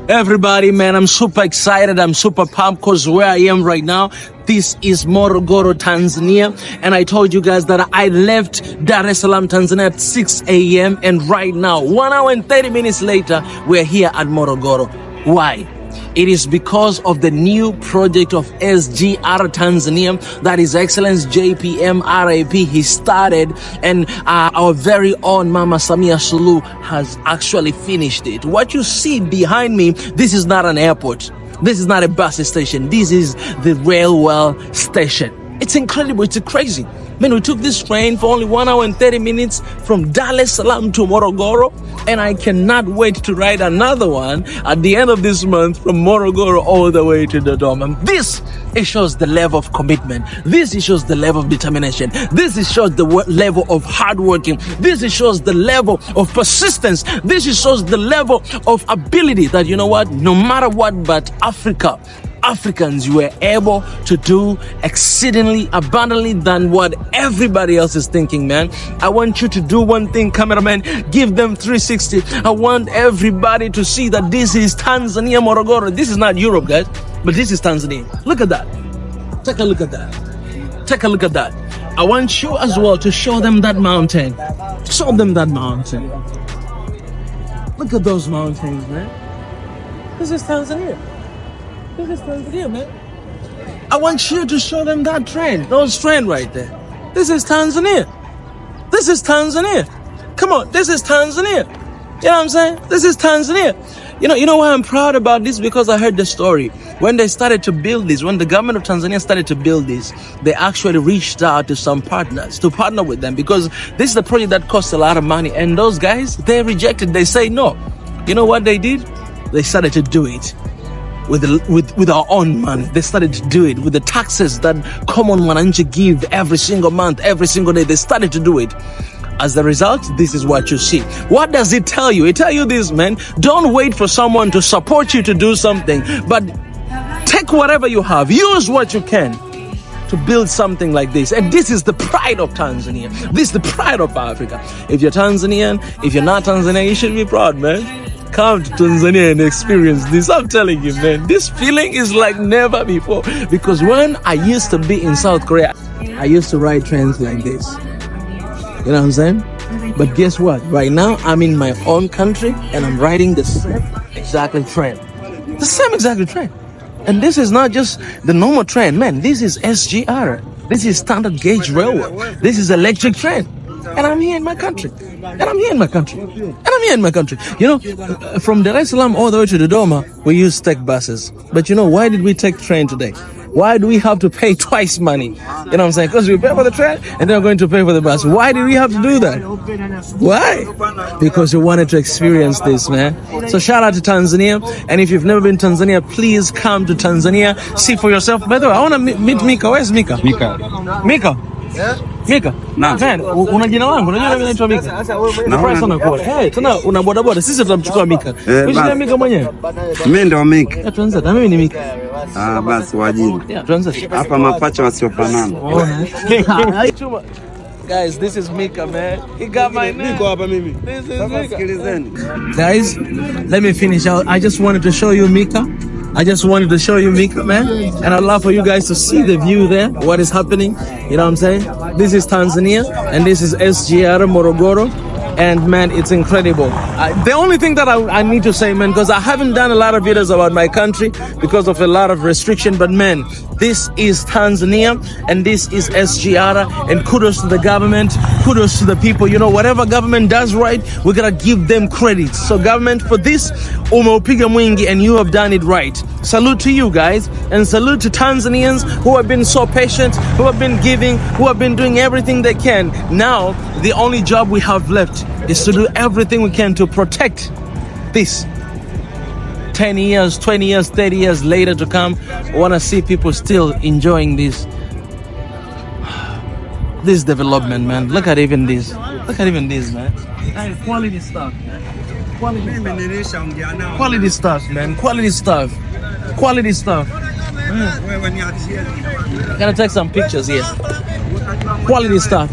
Everybody, man, I'm super excited. I'm super pumped because where I am right now, this is Morogoro, Tanzania. And I told you guys that I left Dar es Salaam, Tanzania at 6 a.m. And right now, 1 hour and 30 minutes later, we're here at Morogoro. Why? It is because of the new project of SGR Tanzania, that His Excellence JPM RAP, he started, and our very own Mama Samia Suluhu has actually finished it. What you see behind me, this is not an airport. This is not a bus station. This is the railway station. It's incredible. It's crazy. Man, we took this train for only 1 hour and 30 minutes from Dar es Salaam to Morogoro, and I cannot wait to ride another one at the end of this month from Morogoro all the way to Dodoma. This, it shows the level of commitment. This, it shows the level of determination. This, it shows the level of hard working. This, it shows the level of persistence. This, it shows the level of ability that, you know what, no matter what, but Africans, you were able to do exceedingly abundantly than what everybody else is thinking, man. I want you to do one thing, cameraman, give them 360. I want everybody to see that this is Tanzania, Morogoro. This is not Europe, guys, but this is Tanzania. Look at that. Take a look at that. Take a look at that. I want you as well to show them that mountain. Show them that mountain. Look at those mountains, man. This is Tanzania. This is Tanzania, man. I want you to show them that train. Those train right there. This is Tanzania. This is Tanzania. Come on, this is Tanzania. You know what I'm saying? This is Tanzania. You know why I'm proud about this? Because I heard the story. When they started to build this, when the government of Tanzania started to build this, they actually reached out to some partners to partner with them, because this is a project that costs a lot of money. And those guys, they rejected. They say no. You know what they did? They started to do it. With our own money. They started to do it with the taxes that common Mwananchi give every single month, every single day. They started to do it. As a result, this is what you see. What does it tell you? It tells you this, man. Don't wait for someone to support you to do something, but take whatever you have. Use what you can to build something like this. And this is the pride of Tanzania. This is the pride of Africa. If you're Tanzanian, if you're not Tanzanian, you should be proud, man. Come to Tanzania and experience this. I'm telling you, man, this feeling is like never before. Because when I used to be in South Korea, I used to ride trains like this. You know what I'm saying? But guess what? Right now, I'm in my own country and I'm riding the same exactly train. The same exactly train. And this is not just the normal train, man. This is SGR. This is standard gauge railway. This is electric train. And I'm here in my country. And I'm here in my country. And I'm here in my country. You know, from Dar es Salaam all the way to Dodoma, we use take buses. But you know, why did we take train today? Why do we have to pay twice money? You know what I'm saying? Because we pay for the train and then we're going to pay for the bus. Why did we have to do that? Why? Because we wanted to experience this, man. So shout out to Tanzania. And if you've never been to Tanzania, please come to Tanzania. See for yourself. By the way, I want to meet Mika. Where's Mika? Mika. Mika, man, una jina langu, unajua mimi naitwa Mika. Nafurahi sana kuona. Tuna una boda boda, sisi tutamchukua Mika. Wewe Mika mwenyewe? Mimi ndo Mika. Tuanze, na mimi ni Mika. Basi wajini. Tuanze. Hapa mapacha wasiofanana. Guys, this is Mika, man. He got my name. Niko hapa mimi. This is Mika. Sikilizeni. Guys, let me finish out. I just wanted to show you Mika. I just wanted to show you Mika, man. And I'd love for you guys to see the view there, what is happening. You know what I'm saying? This is Tanzania, and this is SGR Morogoro. And man, it's incredible. The only thing that I need to say, man, because I haven't done a lot of videos about my country because of a lot of restriction, but man, this is Tanzania and this is SGR, and kudos to the government, kudos to the people. You know, whatever government does right, we gotta give them credit. So government, for this, umeupiga mwingi, and you have done it right. Salute to you guys, and salute to Tanzanians who have been so patient, who have been giving, who have been doing everything they can. Now, the only job we have left is to do everything we can to protect this. 10 years, 20 years, 30 years later to come, we want to see people still enjoying this development, man. Look at even this. Look at even this, man. Quality stuff, man. Quality stuff, man. Quality stuff. Quality stuff. Gotta take some pictures here. Quality stuff.